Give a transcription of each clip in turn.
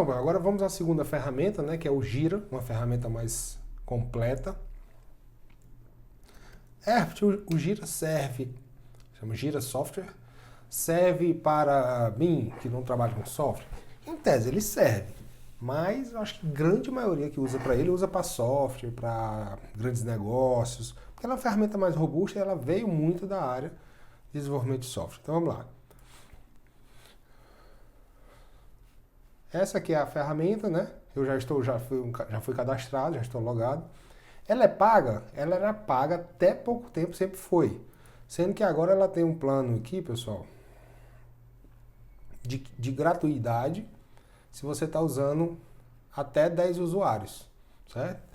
Então, agora vamos à segunda ferramenta, né, que é o Gira, uma ferramenta mais completa. O Gira serve, chama Gira Software, serve para mim, que não trabalho com software. Em tese, ele serve, mas eu acho que a grande maioria que usa para ele usa para software, para grandes negócios, porque ela é uma ferramenta mais robusta e ela veio muito da área de desenvolvimento de software. Então vamos lá. Essa aqui é a ferramenta, né? Eu já fui cadastrado, já estou logado. Ela é paga? Ela era paga até pouco tempo, sempre foi. Sendo que agora ela tem um plano aqui, pessoal, de gratuidade, se você está usando até 10 usuários, certo?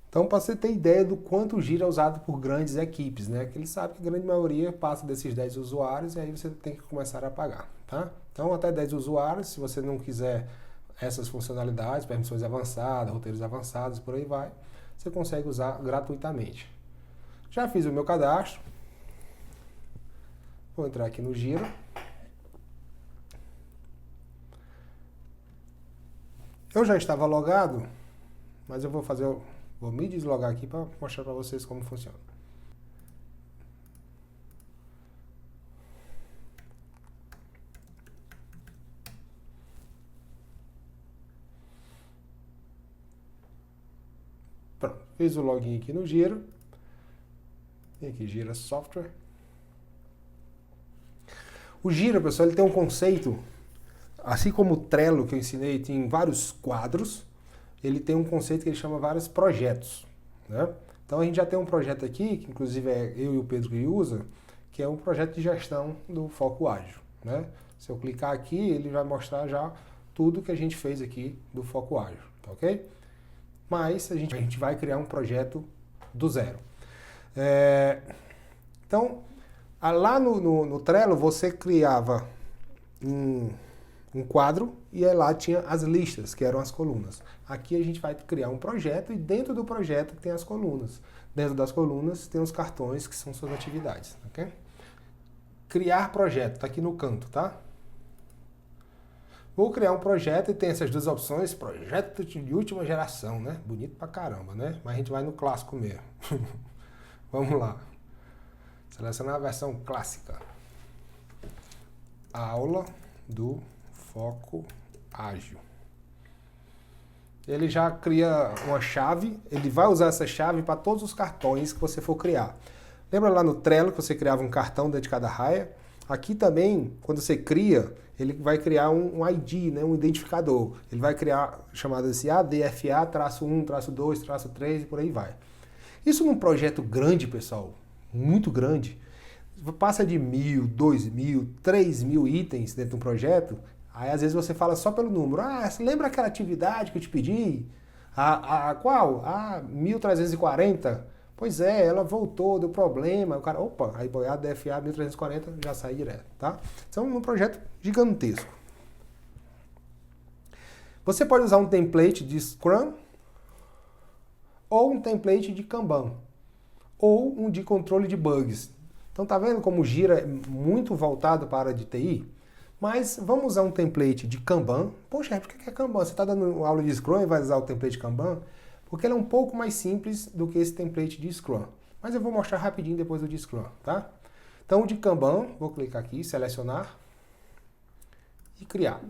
Então, para você ter ideia do quanto o Gira é usado por grandes equipes, né? Que ele sabe que a grande maioria passa desses 10 usuários e aí você tem que começar a pagar, tá? Então, até 10 usuários, se você não quiser essas funcionalidades, permissões avançadas, roteiros avançados, por aí vai, você consegue usar gratuitamente. Já fiz o meu cadastro. Vou entrar aqui no Gira. Eu já estava logado, mas eu vou me deslogar aqui para mostrar para vocês como funciona. Pronto, fiz o login aqui no Gira. Tem aqui Gira Software. O Gira, pessoal, ele tem um conceito, assim como o Trello que eu ensinei, tem vários quadros, ele tem um conceito que ele chama vários projetos, né? Então a gente já tem um projeto aqui, que inclusive é eu e o Pedro que usa, que é um projeto de gestão do Foco Ágil, né? Se eu clicar aqui, ele vai mostrar já tudo que a gente fez aqui do Foco Ágil, tá ok? Mas a gente vai criar um projeto do zero. Então, lá no Trello você criava um quadro e aí lá tinha as listas, que eram as colunas. Aqui a gente vai criar um projeto e dentro do projeto tem as colunas. Dentro das colunas tem os cartões que são suas atividades, ok? Criar projeto, tá aqui no canto, tá? Vou criar um projeto e tem essas duas opções, projeto de última geração, né? Bonito pra caramba, né? Mas a gente vai no clássico mesmo. Vamos lá. Selecionar a versão clássica. Aula do Foco Ágil. Ele já cria uma chave, ele vai usar essa chave para todos os cartões que você for criar. Lembra lá no Trello que você criava um cartão dentro de cada raia? Aqui também, quando você cria, ele vai criar um ID, né, um identificador. Ele vai criar chamado assim ADFA-1, -2, -3 e por aí vai. Isso num projeto grande, pessoal, muito grande, passa de 1.000, 2.000, 3.000 itens dentro de um projeto, aí às vezes você fala só pelo número. Ah, você lembra aquela atividade que eu te pedi? Qual? 1.340? Pois é, ela voltou, deu problema. O cara, opa, aí a DFA 1340 já sai direto, tá? Então, um projeto gigantesco. Você pode usar um template de Scrum ou um template de Kanban ou um de controle de bugs. Então, tá vendo como o Gira é muito voltado para a área de TI? Mas vamos usar um template de Kanban. Poxa, por que é Kanban? Você está dando aula de Scrum e vai usar o template Kanban? Porque ele é um pouco mais simples do que esse template de Scrum. Mas eu vou mostrar rapidinho depois do de Scrum, tá? Então, o de Kanban, vou clicar aqui, selecionar e criar.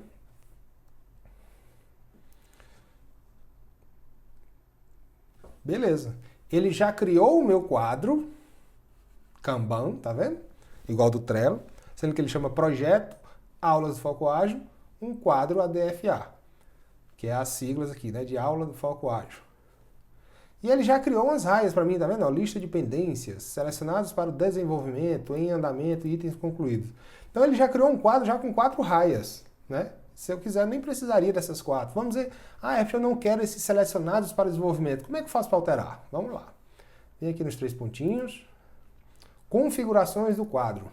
Beleza. Ele já criou o meu quadro Kanban, tá vendo? Igual do Trello, sendo que ele chama Projeto Aulas do Foco Ágil, um quadro ADFA, que é as siglas aqui, né, de Aula do Foco Ágil. E ele já criou umas raias para mim, tá vendo? Lista de pendências, selecionados para o desenvolvimento, em andamento e itens concluídos. Então ele já criou um quadro já com 4 raias, né? Se eu quiser, nem precisaria dessas 4. Vamos dizer, eu não quero esses selecionados para desenvolvimento. Como é que eu faço para alterar? Vamos lá. Vem aqui nos 3 pontinhos. Configurações do quadro.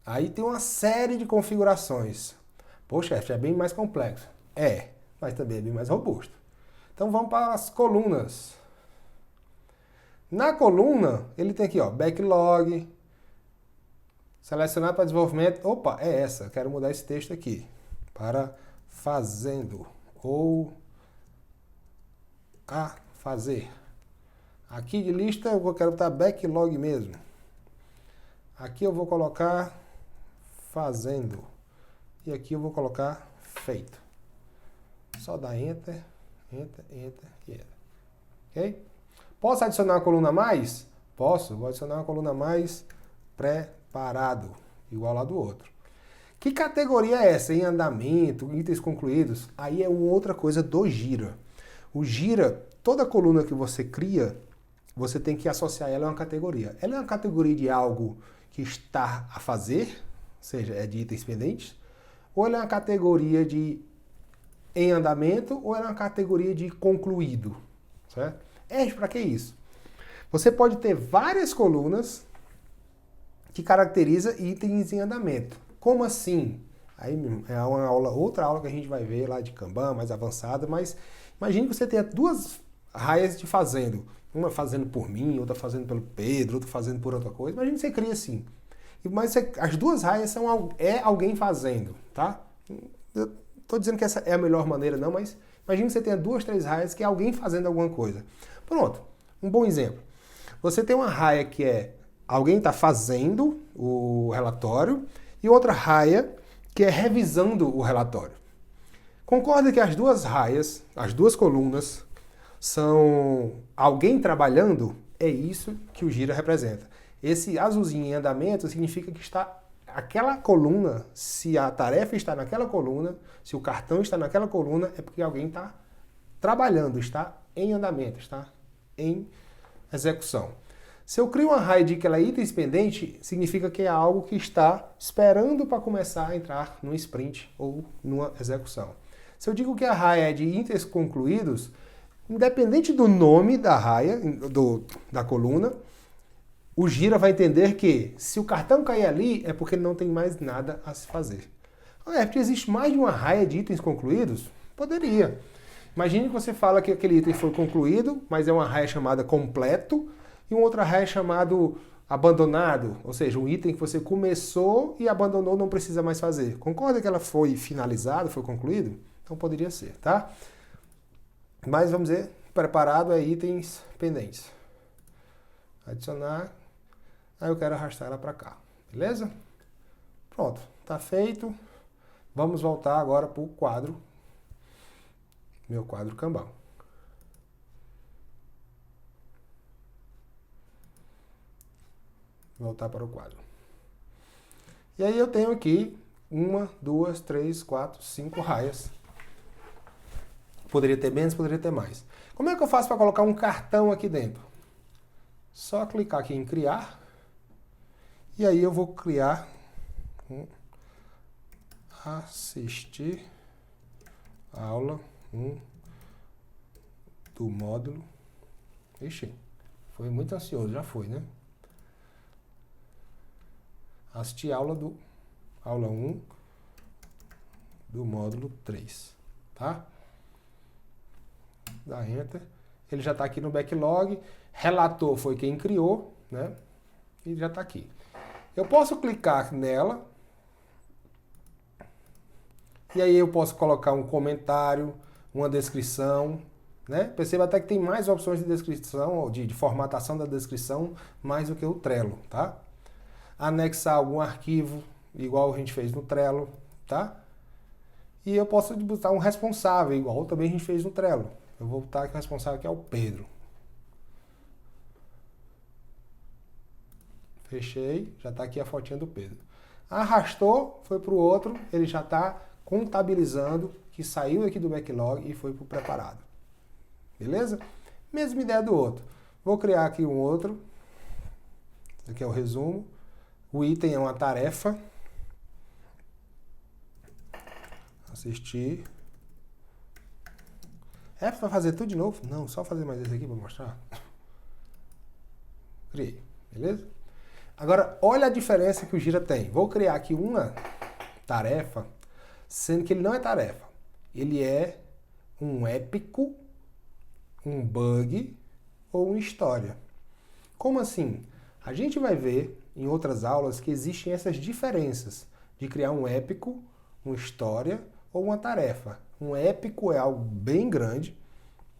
Aí tem uma série de configurações. Poxa, é bem mais complexo. Mas também é bem mais robusto. Então vamos para as colunas. Na coluna, ele tem aqui, ó, backlog, selecionar para desenvolvimento. Opa, é essa, quero mudar esse texto aqui. para fazendo ou a fazer. Aqui de lista eu quero botar backlog mesmo. Aqui eu vou colocar fazendo. E aqui eu vou colocar feito. Só dar Enter, Enter, Enter e Enter. Ok? Posso adicionar uma coluna a mais? Posso. Vou adicionar uma coluna a mais preparado, igual lá do outro. Que categoria é essa? Em andamento, itens concluídos? Aí é uma outra coisa do Gira. O Gira, toda coluna que você cria, você tem que associar ela a uma categoria. Ela é uma categoria de algo que está a fazer, ou seja, é de itens pendentes, ou ela é uma categoria de em andamento, ou ela é uma categoria de concluído, certo? Para que isso? Você pode ter várias colunas que caracteriza itens em andamento. Como assim? Aí é uma outra aula que a gente vai ver lá de Kanban, mais avançada, mas imagine que você tenha duas raias de fazendo. Uma fazendo por mim, outra fazendo pelo Pedro, outra fazendo por outra coisa. Imagina que você cria assim. Mas as duas raias são alguém fazendo, tá? Eu estou dizendo que essa é a melhor maneira, não, mas imagina que você tenha duas, três raias que é alguém fazendo alguma coisa. Pronto, um bom exemplo. Você tem uma raia que é alguém está fazendo o relatório e outra raia que é revisando o relatório. Concorda que as duas raias, as duas colunas, são alguém trabalhando? É isso que o Gira representa. Esse azulzinho em andamento significa que está aquela coluna, se a tarefa está naquela coluna, se o cartão está naquela coluna, é porque alguém está trabalhando, está em andamento, está em execução. Se eu crio uma raia de que ela é itens pendente, significa que é algo que está esperando para começar a entrar num sprint ou numa execução. Se eu digo que a raia é de itens concluídos, independente do nome da raia, da coluna, o Gira vai entender que se o cartão cair ali é porque não tem mais nada a se fazer. Porque existe mais de uma raia de itens concluídos? Poderia. Imagine que você fala que aquele item foi concluído, mas é uma raia chamada completo e uma outra raia chamada abandonado, ou seja, um item que você começou e abandonou, não precisa mais fazer. Concorda que ela foi finalizada, foi concluído? Então poderia ser, tá? Mas vamos dizer, preparado é itens pendentes. Adicionar. Aí eu quero arrastar ela para cá, beleza? Pronto, tá feito. Vamos voltar agora para o quadro, meu quadro Kanban. Voltar para o quadro. E aí eu tenho aqui 1, 2, 3, 4, 5 raias. Poderia ter menos, poderia ter mais. Como é que eu faço para colocar um cartão aqui dentro? Só clicar aqui em criar. E aí eu vou criar assistir aula 1 do módulo. Ixi, foi muito ansioso, já foi, né? Assistir aula 1 do módulo 3, tá? Dá Enter. Ele já está aqui no backlog. Relator foi quem criou, né? E já está aqui. Eu posso clicar nela. E aí eu posso colocar um comentário, uma descrição, né? Perceba até que tem mais opções de descrição, de formatação da descrição, mais do que o Trello, tá? Anexar algum arquivo, igual a gente fez no Trello, tá? E eu posso botar um responsável, igual também a gente fez no Trello. Eu vou botar aqui o responsável, que é o Pedro. Fechei, já está aqui a fotinha do Pedro. Arrastou, foi para o outro, ele já está contabilizando que saiu aqui do backlog e foi para o preparado. Beleza? Mesma ideia do outro. Vou criar aqui um outro. Esse aqui é o resumo. O item é uma tarefa. Assistir. É para fazer tudo de novo? Não, só fazer mais esse aqui para mostrar. Criei, beleza? Agora, olha a diferença que o Gira tem. Vou criar aqui uma tarefa, sendo que ele não é tarefa. Ele é um épico, um bug ou uma história. Como assim? A gente vai ver em outras aulas que existem essas diferenças de criar um épico, uma história ou uma tarefa. Um épico é algo bem grande,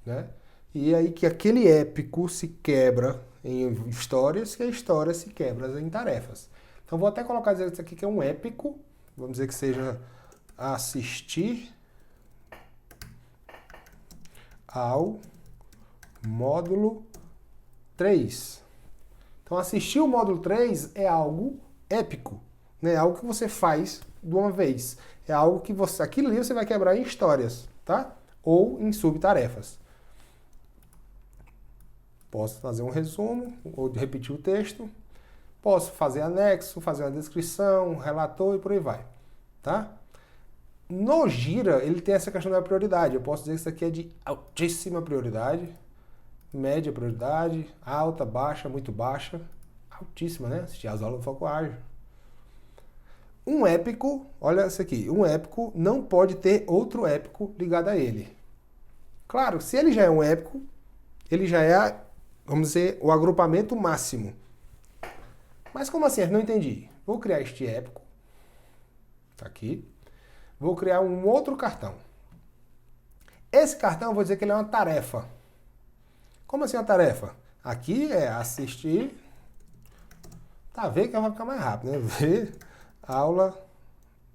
né? E aí que aquele épico se quebra em histórias, que a história se quebra em tarefas. Então vou até colocar isso aqui que é um épico, vamos dizer que seja assistir ao módulo 3. Então assistir o módulo 3 é algo épico, né? É algo que você faz de uma vez. É algo que você, aquilo ali você vai quebrar em histórias, tá? Ou em subtarefas. Posso fazer um resumo, ou repetir o texto. Posso fazer anexo, fazer uma descrição, um relator e por aí vai, tá? No Gira, ele tem essa questão da prioridade. Eu posso dizer que isso aqui é de altíssima prioridade, média prioridade, alta, baixa, muito baixa, altíssima, né? Assistir as aulas do Foco Ágil. Um épico, olha isso aqui, um épico não pode ter outro épico ligado a ele. Claro, se ele já é um épico, ele já é, vamos dizer, o agrupamento máximo. Mas como assim? Eu não entendi. Vou criar este épico, tá aqui. Vou criar um outro cartão. Esse cartão, eu vou dizer que ele é uma tarefa. Como assim uma tarefa? Aqui é assistir, tá, ver que vai ficar mais rápido, né? Ver aula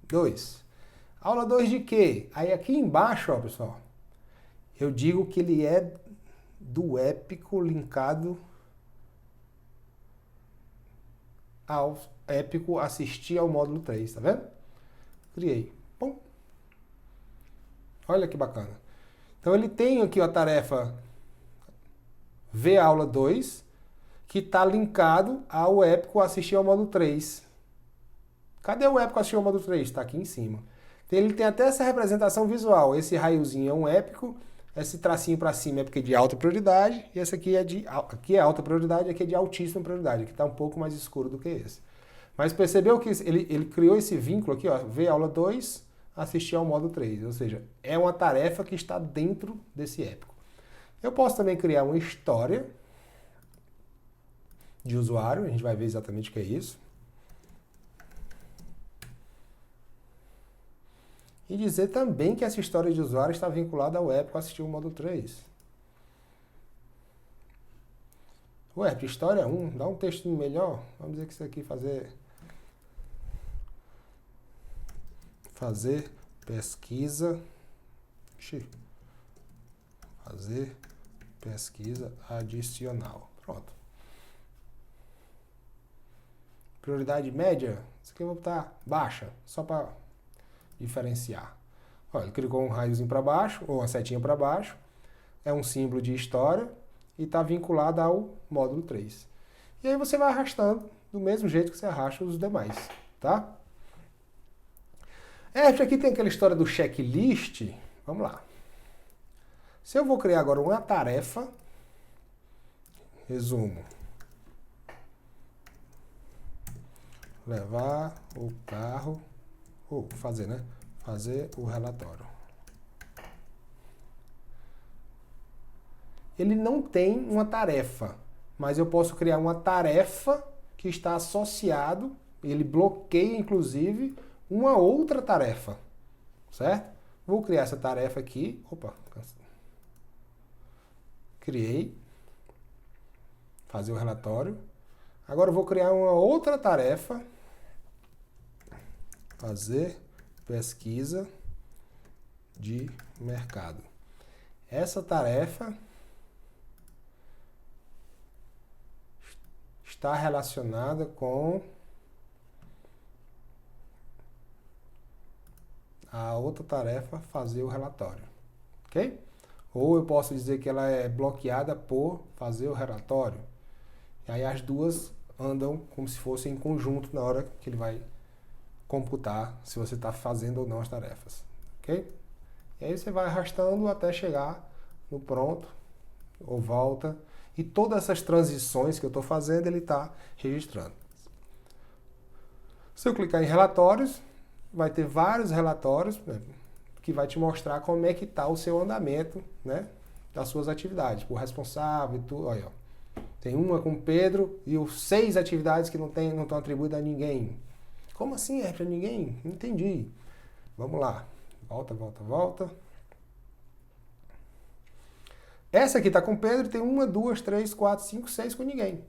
2. Aula 2 de quê? Aí aqui embaixo, ó, pessoal, eu digo que ele é do épico linkado ao épico assistir ao módulo 3, tá vendo? Criei. Pum. Olha que bacana. Então ele tem aqui a tarefa ver a aula 2, que está linkado ao épico assistir ao módulo 3. Cadê o épico assistir ao módulo 3? Está aqui em cima. Então, ele tem até essa representação visual. Esse raiozinho é um épico, esse tracinho para cima é porque é de alta prioridade, e esse aqui é alta prioridade, aqui é de altíssima prioridade, que está um pouco mais escuro do que esse. Mas percebeu que ele criou esse vínculo aqui, ó, ver aula 2, assistir ao módulo 3. Ou seja, é uma tarefa que está dentro desse épico. Eu posso também criar uma história de usuário, a gente vai ver exatamente o que é isso. E dizer também que essa história de usuário está vinculada ao épico assistir o módulo 3. Ué, de história 1, dá um texto melhor. Vamos dizer que isso aqui fazer pesquisa. Fazer pesquisa adicional. Pronto. Prioridade média, isso aqui eu vou botar baixa, só para diferenciar. Olha, ele clicou um raiozinho para baixo, ou uma setinha para baixo, é um símbolo de história e está vinculado ao módulo 3. E aí você vai arrastando do mesmo jeito que você arrasta os demais, tá? Aqui tem aquela história do checklist. Vamos lá. Se eu vou criar agora uma tarefa, resumo, levar o carro, ou fazer, né? Fazer o relatório. Ele não tem uma tarefa, mas eu posso criar uma tarefa que está associado, ele bloqueia inclusive uma outra tarefa, certo? Vou criar essa tarefa aqui, opa, criei, fazer o relatório. Agora eu vou criar uma outra tarefa, fazer pesquisa de mercado. Essa tarefa está relacionada com a outra tarefa, fazer o relatório, ok? Ou eu posso dizer que ela é bloqueada por fazer o relatório. E aí as duas andam como se fossem em conjunto na hora que ele vai computar se você está fazendo ou não as tarefas, ok? E aí você vai arrastando até chegar no pronto, ou volta, e todas essas transições que eu estou fazendo, ele está registrando. Se eu clicar em relatórios, vai ter vários relatórios, né, que vai te mostrar como é que está o seu andamento, né, das suas atividades, por responsável e tudo. Olha, ó. Tem uma com o Pedro e os 6 atividades que não estão atribuídas a ninguém. Como assim é para ninguém? Não entendi. Vamos lá. Volta, volta, volta. Essa aqui está com o Pedro e tem 1, 2, 3, 4, 5, 6 com ninguém.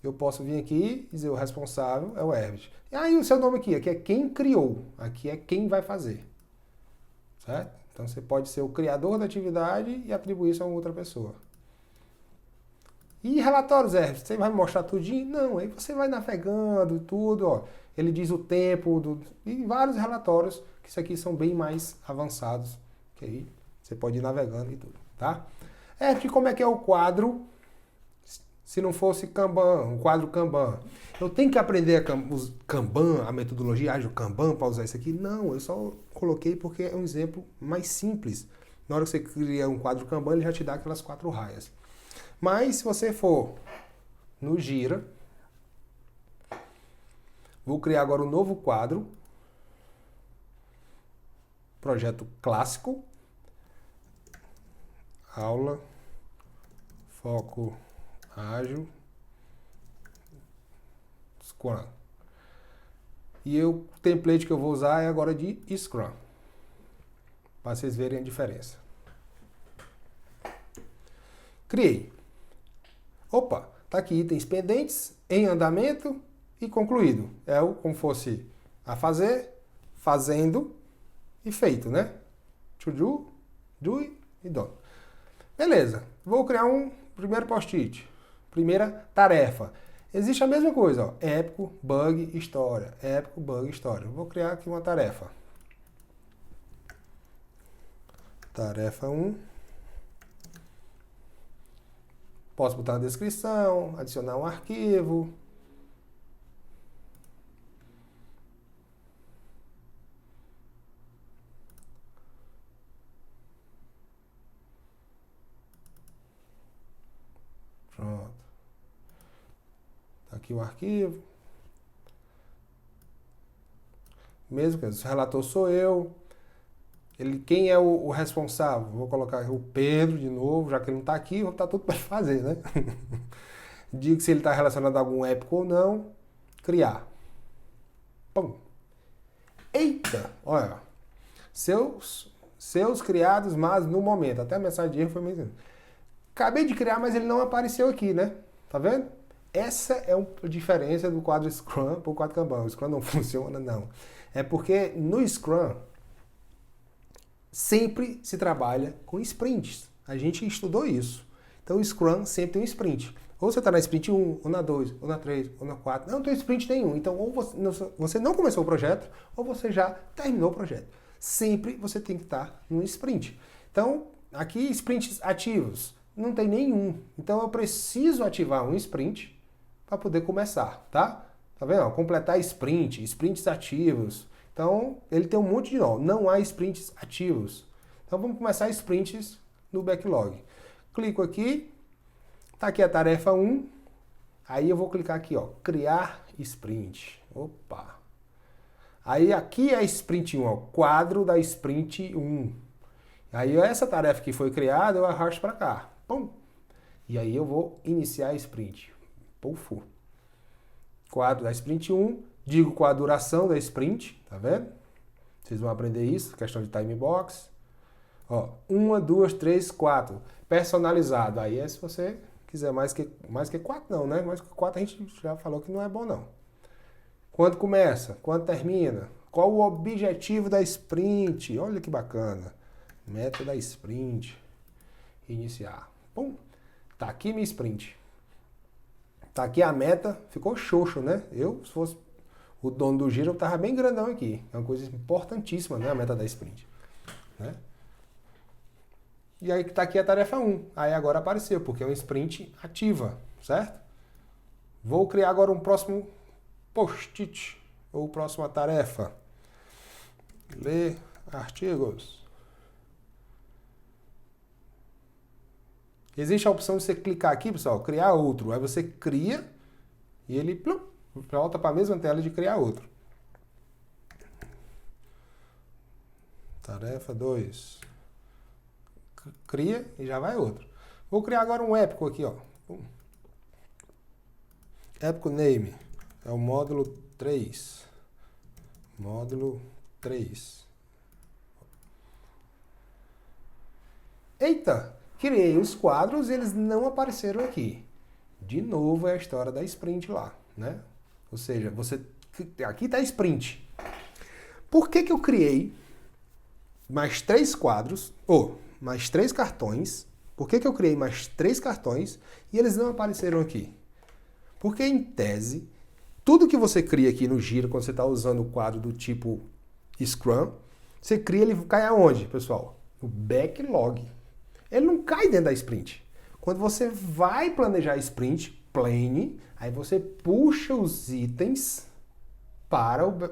Eu posso vir aqui e dizer o responsável é o Herbert. E aí o seu nome aqui é quem criou. Aqui é quem vai fazer. Certo? Então você pode ser o criador da atividade e atribuir isso a uma outra pessoa. E relatórios, Herbert, você vai me mostrar tudinho? Não, aí você vai navegando e tudo, ó. Ele diz o tempo e vários relatórios, que isso aqui são bem mais avançados. Que aí você pode ir navegando e tudo, tá? Herbert, como é que é o quadro? Se não fosse Kanban, um quadro Kanban. Eu tenho que aprender Kanban, a metodologia ágil Kanban para usar isso aqui? Não, eu só coloquei porque é um exemplo mais simples. Na hora que você cria um quadro Kanban, ele já te dá aquelas 4 raias. Mas se você for no Gira, vou criar agora um novo quadro, projeto clássico, aula, foco ágil, Scrum. E o template que eu vou usar é agora de Scrum, para vocês verem a diferença. Criei. Opa, tá aqui itens pendentes, em andamento e concluído. É como fosse a fazer, fazendo e feito, né? To do, do e done. Beleza, vou criar um primeiro post-it. Primeira tarefa. Existe a mesma coisa, ó. Épico, bug, história. Épico, bug, história. Vou criar aqui uma tarefa. Tarefa 1. Posso botar na descrição, adicionar um arquivo. Pronto. Tá aqui o arquivo. Mesmo que o relator sou eu. Quem é o responsável? Vou colocar o Pedro de novo, já que ele não está aqui, vou botar tudo para fazer, né? Digo se ele está relacionado a algum épico ou não. Criar. Pum. Eita! Olha. Seus criados, mas no momento. Até a mensagem de erro foi meio... Acabei de criar, mas ele não apareceu aqui, né? Tá vendo? Essa é a diferença do quadro Scrum para o quadro Kanban. O Scrum não funciona, não. É porque no Scrum sempre se trabalha com sprints. A gente estudou isso. Então o Scrum sempre tem um sprint. Ou você está na sprint 1, ou na 2, ou na 3, ou na 4. Não tem sprint nenhum. Então ou você não começou o projeto, ou você já terminou o projeto. Sempre você tem que estar no sprint. Então, aqui sprints ativos. Não tem nenhum. Então eu preciso ativar um sprint para poder começar, tá? Tá vendo? Ó, completar sprint, sprints ativos. Então, ele tem um monte de nome. Não há sprints ativos. Então, vamos começar sprints no backlog. Clico aqui. Tá aqui a tarefa 1. Aí eu vou clicar aqui, ó. Criar sprint. Opa! Aí aqui é a sprint 1, ó. Quadro da sprint 1. Aí essa tarefa que foi criada, eu arrasto para cá. Pum! E aí eu vou iniciar a sprint. Pufo. Quadro da sprint 1. Digo qual a duração da sprint, tá vendo? Vocês vão aprender isso, questão de time box. Ó, 1, 2, 3, 4. Personalizado. Aí é se você quiser mais que 4 não, né? Mais que 4 a gente já falou que não é bom não. Quando começa? Quando termina? Qual o objetivo da sprint? Olha que bacana. Meta da sprint. Iniciar. Pum. Tá aqui minha sprint. Tá aqui a meta. Ficou xoxo, né? Se fosse o dono do giro, eu tava bem grandão aqui. É uma coisa importantíssima, né? A meta da sprint. Né? E aí tá aqui a tarefa 1. Aí agora apareceu, porque é uma sprint ativa, certo? Vou criar agora um próximo post-it, ou próxima tarefa. Ler artigos. Existe a opção de você clicar aqui, pessoal, criar outro. Aí você cria e ele plum, volta para a mesma tela de criar outro. Tarefa 2. Cria e já vai outro. Vou criar agora um épico aqui, ó. Épico name. É o módulo 3. Módulo 3. Eita, criei os quadros e eles não apareceram aqui. De novo é a história da sprint lá, né? Ou seja, aqui está a sprint. Por que eu criei mais 3 quadros, ou mais 3 cartões? Por que eu criei mais 3 cartões e eles não apareceram aqui? Porque, em tese, tudo que você cria aqui no Gira, quando você está usando o quadro do tipo Scrum, você cria, ele cai aonde, pessoal? No backlog. Ele não cai dentro da sprint. Quando você vai planejar a sprint, plane, aí você puxa os itens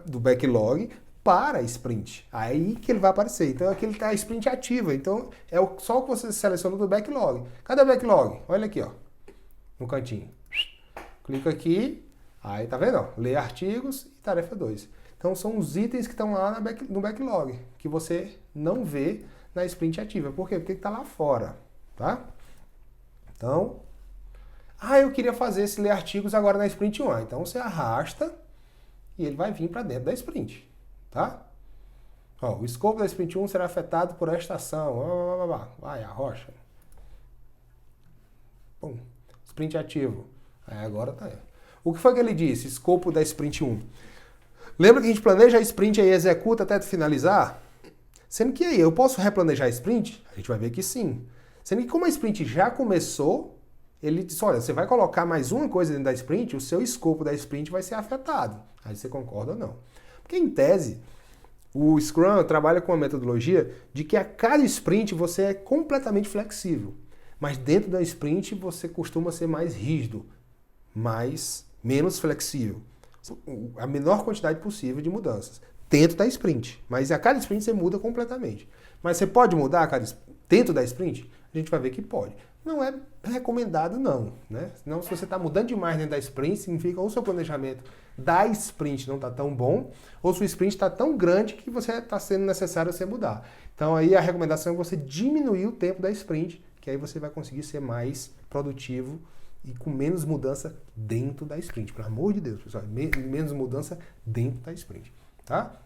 do backlog para a sprint. Aí que ele vai aparecer. Então aqui ele está a sprint ativa. Então é só o que você seleciona do backlog. Cadê o backlog? Olha aqui, ó, no cantinho. Clica aqui, aí tá vendo? Ó, ler artigos e tarefa 2. Então são os itens que estão lá no backlog, que você não vê na sprint ativa. Por quê? Porque está lá fora, tá? Então, eu queria fazer esse ler artigos agora na sprint 1. Então você arrasta e ele vai vir para dentro da sprint, tá? Ó, o escopo da sprint 1 será afetado por esta ação. Vai, arrocha. Pum. Sprint ativo. Aí agora tá aí. O que foi que ele disse? Escopo da sprint 1. Lembra que a gente planeja a sprint e executa até finalizar? Sendo que aí, eu posso replanejar a sprint? A gente vai ver que sim. Sendo que como a sprint já começou, ele diz, olha, você vai colocar mais uma coisa dentro da sprint, o seu escopo da sprint vai ser afetado. Aí você concorda ou não? Porque em tese, o Scrum trabalha com uma metodologia de que a cada sprint você é completamente flexível. Mas dentro da sprint você costuma ser mais rígido, menos flexível. A menor quantidade possível de mudanças dentro da sprint. Mas a cada sprint você muda completamente. Mas você pode mudar dentro da sprint? A gente vai ver que pode. Não é recomendado não, né? Senão, se você está mudando demais dentro da sprint, significa ou o seu planejamento da sprint não está tão bom, ou sua sprint está tão grande que você está sendo necessário você mudar. Então aí a recomendação é você diminuir o tempo da sprint, que aí você vai conseguir ser mais produtivo e com menos mudança dentro da sprint. Pelo amor de Deus, pessoal, menos mudança dentro da sprint, tá?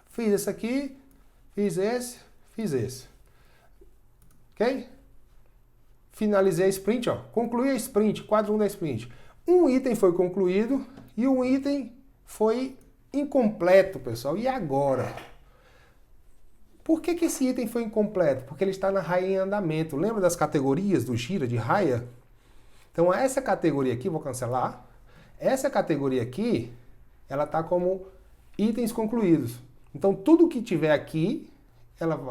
Fiz esse aqui, fiz esse. Ok? Finalizei a sprint, ó. Concluí a sprint, quadro 1 da sprint. Um item foi concluído e um item foi incompleto, pessoal. E agora? Por que esse item foi incompleto? Porque ele está na raia em andamento. Lembra das categorias do Gira de raia? Então essa categoria aqui, vou cancelar. Essa categoria aqui, ela está como itens concluídos. Então tudo que tiver aqui,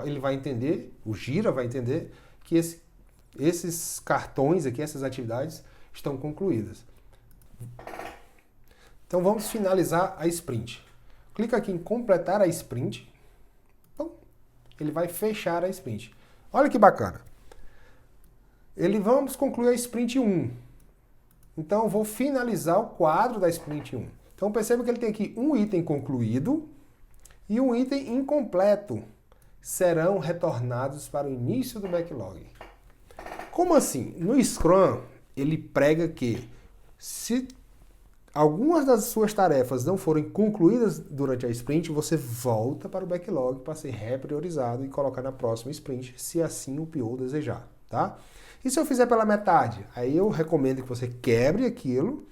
ele vai entender, o Gira vai entender que esses cartões aqui, essas atividades estão concluídas. Então vamos finalizar a sprint. Clica aqui em completar a sprint. Bom, ele vai fechar a sprint. Olha que bacana. Vamos concluir a sprint 1. Então eu vou finalizar o quadro da sprint 1. Então perceba que ele tem aqui um item concluído e um item incompleto. Serão retornados para o início do backlog. Como assim? No Scrum, ele prega que se algumas das suas tarefas não forem concluídas durante a sprint, você volta para o backlog para ser repriorizado e colocar na próxima sprint, se assim o PO desejar, tá? E se eu fizer pela metade? Aí eu recomendo que você quebre aquilo,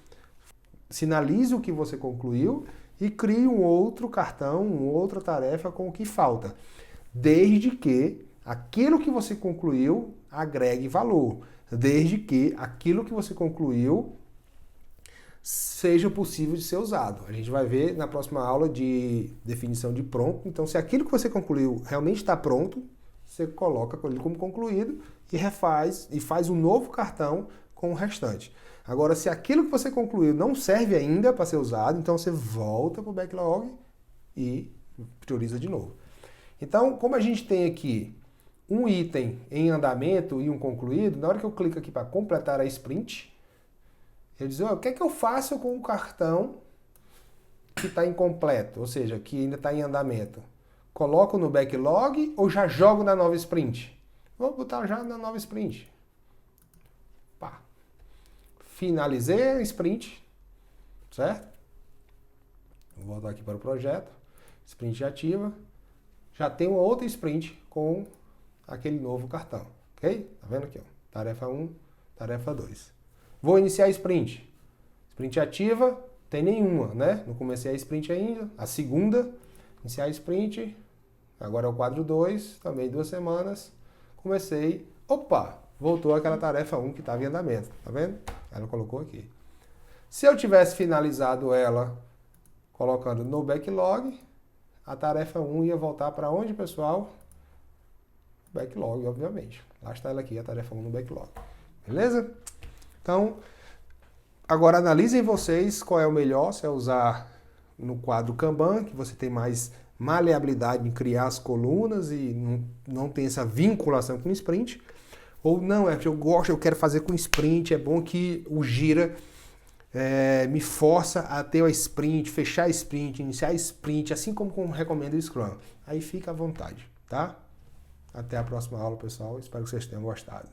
sinalize o que você concluiu e crie um outro cartão, uma outra tarefa com o que falta. Desde que aquilo que você concluiu agregue valor. Desde que aquilo que você concluiu seja possível de ser usado. A gente vai ver na próxima aula de definição de pronto. Então, se aquilo que você concluiu realmente está pronto, você coloca ele como concluído e faz um novo cartão com o restante. Agora, se aquilo que você concluiu não serve ainda para ser usado, então você volta para o backlog e prioriza de novo. Então, como a gente tem aqui um item em andamento e um concluído, na hora que eu clico aqui para completar a sprint, ele diz, o que é que eu faço com o cartão que está incompleto, ou seja, que ainda está em andamento? Coloco no backlog ou já jogo na nova sprint? Vou botar já na nova sprint. Pá. Finalizei a sprint, certo? Vou voltar aqui para o projeto, sprint ativa. Já tem uma outra sprint com aquele novo cartão. Ok? Tá vendo aqui, ó? Tarefa 1, tarefa 2. Vou iniciar a sprint. Sprint ativa, tem nenhuma, né? Não comecei a sprint ainda. A segunda, iniciar a sprint. Agora é o quadro 2, também 2 semanas. Comecei, opa, voltou aquela tarefa 1 que estava em andamento, tá vendo? Ela colocou aqui. Se eu tivesse finalizado ela colocando no backlog, a tarefa 1 ia voltar para onde, pessoal? Backlog, obviamente. Lá está ela aqui, a tarefa 1 no backlog. Beleza? Então, agora analisem vocês qual é o melhor, se é usar no quadro Kanban, que você tem mais maleabilidade em criar as colunas e não tem essa vinculação com o sprint. Ou não, é que eu gosto, eu quero fazer com sprint, é bom que o Gira me força a ter a sprint, fechar a sprint, iniciar a sprint, assim como recomenda o Scrum. Aí fica à vontade, tá? Até a próxima aula, pessoal. Espero que vocês tenham gostado.